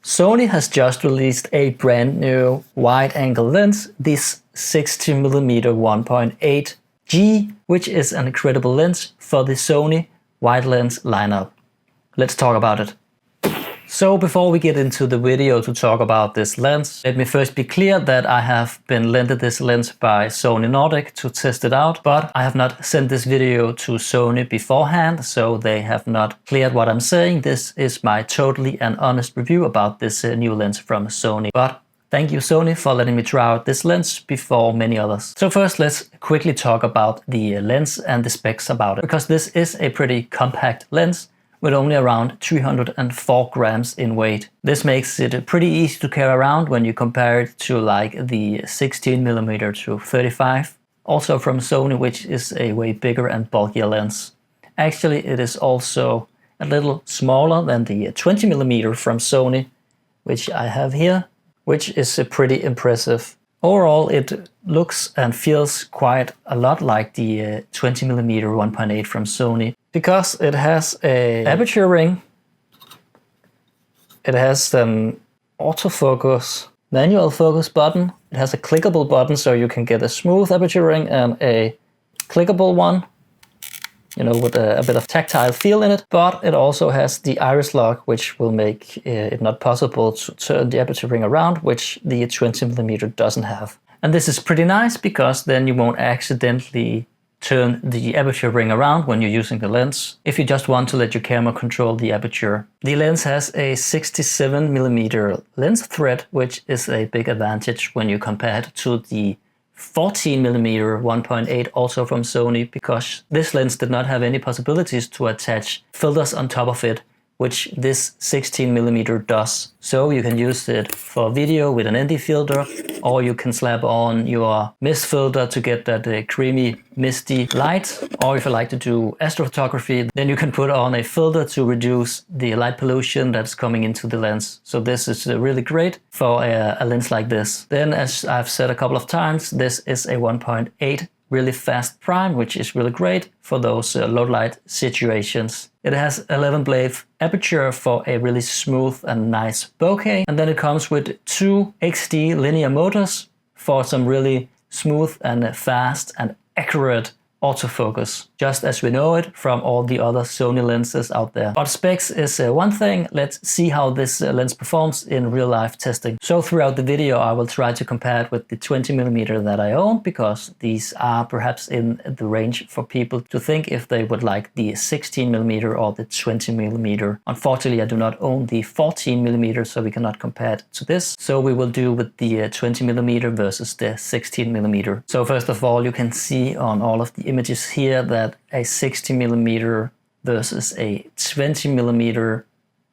Sony has just released a brand new wide-angle lens, this 16mm 1.8G, which is an incredible lens for the Sony wide lens lineup. Let's talk about it. So before we get into the video to talk about this lens, let me first be clear that I have been lended this lens by Sony Nordic to test it out, but I have not sent this video to Sony beforehand, so they have not cleared what I'm saying. This is my totally and honest review about this new lens from Sony. But thank you, Sony, for letting me try out this lens before many others. So first, let's quickly talk about the lens and the specs about it, because this is a pretty compact lens with only around 304 grams in weight. This makes it pretty easy to carry around when you compare it to like the 16mm to 35, also from Sony, which is a way bigger and bulkier lens. Actually, it is also a little smaller than the 20mm from Sony, which I have here, which is pretty impressive. Overall, it looks and feels quite a lot like the 20mm 1.8 from Sony, because it has an aperture ring, it has an autofocus manual focus button, it has a clickable button so you can get a smooth aperture ring and a clickable one, you know, with a bit of tactile feel in it, but it also has the iris lock, which will make it not possible to turn the aperture ring around, which the 20mm doesn't have. And this is pretty nice because then you won't accidentally turn the aperture ring around when you're using the lens, if you just want to let your camera control the aperture. The lens has a 67mm lens thread, which is a big advantage when you compare it to the 14mm 1.8 also from Sony, because this lens did not have any possibilities to attach filters on top of it, which this 16mm does. So you can use it for video with an ND filter, or you can slap on your mist filter to get that creamy misty light, or if you like to do astrophotography, then you can put on a filter to reduce the light pollution that's coming into the lens. So this is really great for a lens like this. Then, as I've said a couple of times, this is a 1.8 really fast prime, which is really great for those low light situations. It has 11 blade aperture for a really smooth and nice bokeh, and then it comes with 2 XD linear motors for some really smooth and fast and accurate autofocus, just as we know it from all the other Sony lenses out there. But specs is one thing. Let's see how this lens performs in real life testing. So throughout the video I will try to compare it with the 20mm that I own, because these are perhaps in the range for people to think if they would like the 16mm or the 20mm. Unfortunately, I do not own the 14mm, so we cannot compare it to this. So we will do with the 20mm versus the 16mm. So first of all, you can see on all of the images here that a 60mm versus a 20mm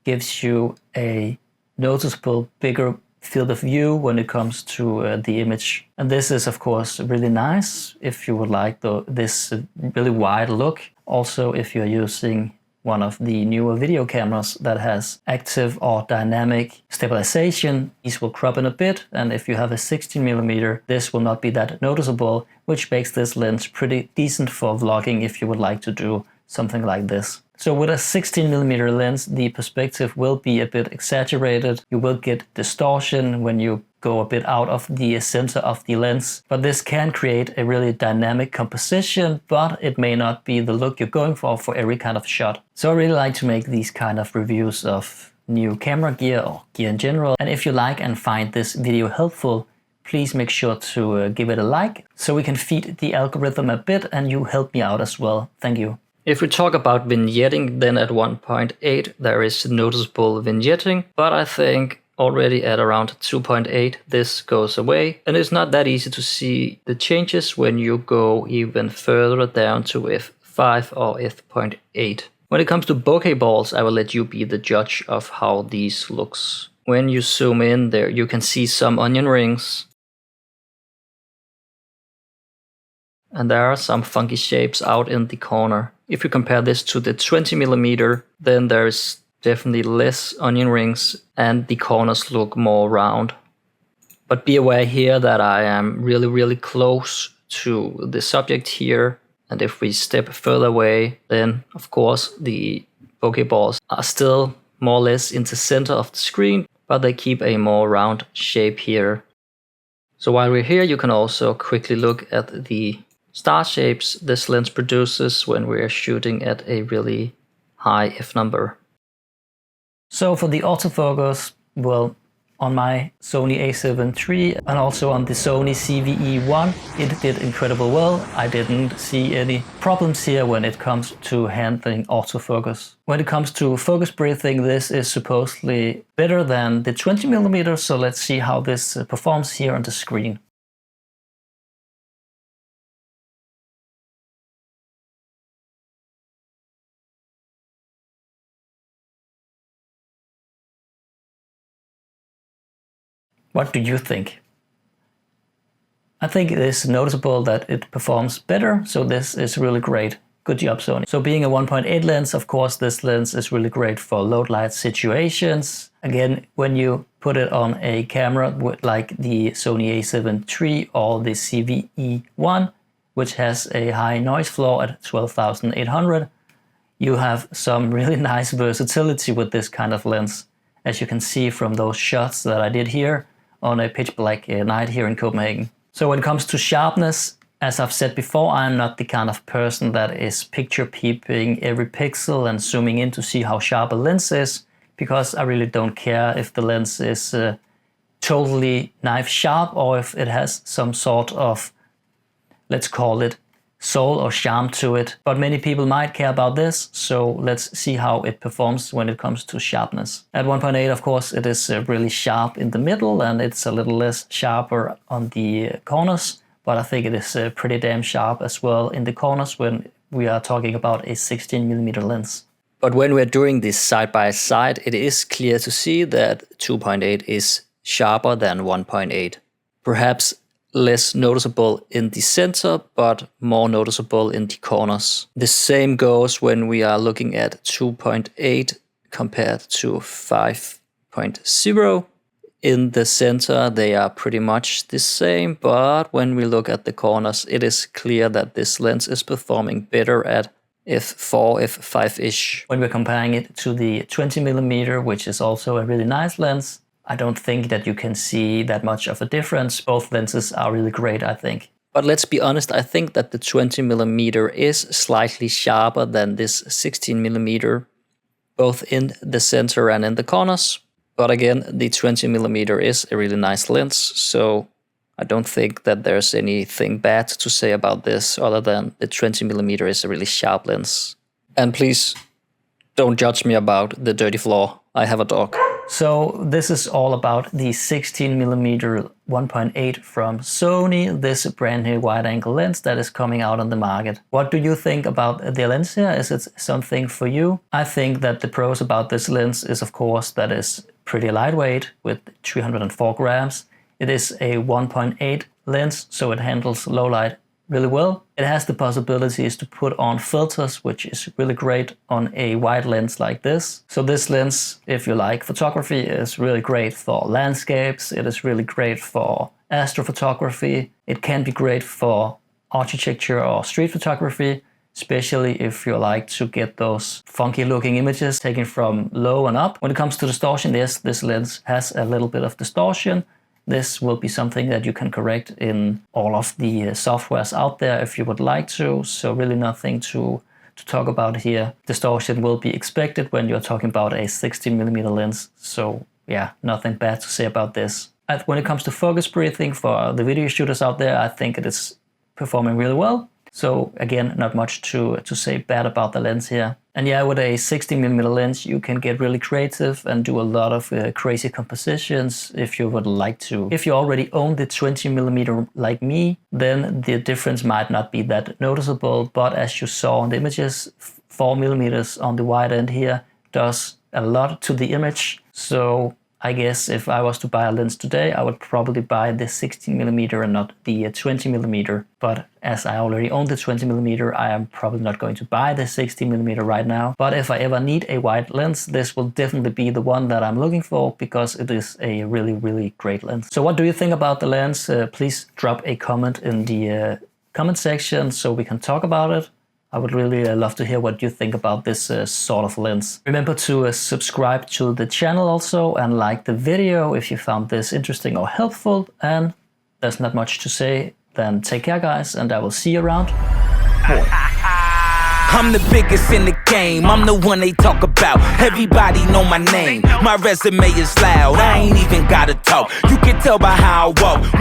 gives you a noticeable bigger field of view when it comes to the image. And this is of course really nice if you would like this really wide look. Also, if you're using one of the newer video cameras that has active or dynamic stabilization, these will crop in a bit, and if you have a 16mm, this will not be that noticeable, which makes this lens pretty decent for vlogging if you would like to do something like this. So with a 16mm lens, the perspective will be a bit exaggerated. You will get distortion when you go a bit out of the center of the lens, but this can create a really dynamic composition, but it may not be the look you're going for every kind of shot. So I really like to make these kind of reviews of new camera gear or gear in general. And if you like and find this video helpful, please make sure to give it a like so we can feed the algorithm a bit and you help me out as well. Thank you. If we talk about vignetting, then at 1.8 there is noticeable vignetting, but I think already at around 2.8 this goes away, and it's not that easy to see the changes when you go even further down to f5 or f.8. When it comes to bokeh balls, I will let you be the judge of how these looks. When you zoom in there, you can see some onion rings, and there are some funky shapes out in the corner. If you compare this to the 20mm, then there's definitely less onion rings and the corners look more round. But be aware here that I am really close to the subject here, and if we step further away, then of course the bokeh balls are still more or less in the center of the screen, but they keep a more round shape here. So while we're here, you can also quickly look at the star shapes this lens produces when we're shooting at a really high f-number. So for the autofocus, well, on my Sony a7 III and also on the Sony CVE1, it did incredibly well. I didn't see any problems here when it comes to handling autofocus. When it comes to focus breathing, this is supposedly better than the 20mm, so let's see how this performs here on the screen. What do you think? I think it is noticeable that it performs better, so this is really great. Good job, Sony. So being a 1.8 lens, of course, this lens is really great for low light situations. Again, when you put it on a camera like the Sony a7 III or the CVE1, which has a high noise floor at 12,800, you have some really nice versatility with this kind of lens, as you can see from those shots that I did here on a pitch black night here in Copenhagen. So when it comes to sharpness, as I've said before, I'm not the kind of person that is picture peeping every pixel and zooming in to see how sharp a lens is, because I really don't care if the lens is totally knife sharp or if it has some sort of, let's call it, soul or charm to it. But many people might care about this, so let's see how it performs when it comes to sharpness. At 1.8, of course, it is really sharp in the middle and it's a little less sharper on the corners, but I think it is pretty damn sharp as well in the corners when we are talking about a 16mm lens. But when we're doing this side by side, it is clear to see that 2.8 is sharper than 1.8. Perhaps less noticeable in the center, but more noticeable in the corners. The same goes when we are looking at 2.8 compared to 5.0. In the center, they are pretty much the same, but when we look at the corners, it is clear that this lens is performing better at f4, f5-ish. When we're comparing it to the 20mm, which is also a really nice lens, I don't think that you can see that much of a difference. Both lenses are really great, I think. But let's be honest, I think that the 20mm is slightly sharper than this 16mm, both in the center and in the corners. But again, the 20mm is a really nice lens, so I don't think that there's anything bad to say about this other than the 20mm is a really sharp lens. And please don't judge me about the dirty floor. I have a dog. So this is all about the 16mm 1.8 from Sony, this brand new wide-angle lens that is coming out on the market. What do you think about the lens here? Is it something for you? I think that the pros about this lens is, of course, that it's pretty lightweight with 304 grams. It is a 1.8 lens, so it handles low light really well. It has the possibilities to put on filters, which is really great on a wide lens like this. So this lens, if you like photography, is really great for landscapes. It is really great for astrophotography. It can be great for architecture or street photography, especially if you like to get those funky looking images taken from low and up. When it comes to distortion, yes, this lens has a little bit of distortion. This will be something that you can correct in all of the softwares out there if you would like to, so really nothing to talk about here. Distortion will be expected when you're talking about a 16mm lens, so yeah, nothing bad to say about this. When it comes to focus breathing for the video shooters out there, I think it is performing really well. So again, not much to say bad about the lens here. And yeah, with a 16mm lens, you can get really creative and do a lot of crazy compositions if you would like to. If you already own the 20mm like me, then the difference might not be that noticeable. But as you saw on the images, 4mm on the wide end here does a lot to the image. So I guess if I was to buy a lens today, I would probably buy the 16mm and not the 20mm. But as I already own the 20mm, I am probably not going to buy the 16mm right now. But if I ever need a wide lens, this will definitely be the one that I'm looking for because it is a really, really great lens. So what do you think about the lens? Please drop a comment in the comment section so we can talk about it. I would really love to hear what you think about this sort of lens. Remember to subscribe to the channel also and like the video if you found this interesting or helpful. And there's not much to say, then take care guys, and I will see you around. I'm the biggest in the game, I'm the one they talk about. Everybody know my name, my resume is loud, I ain't even gotta talk. You can tell by how I walk.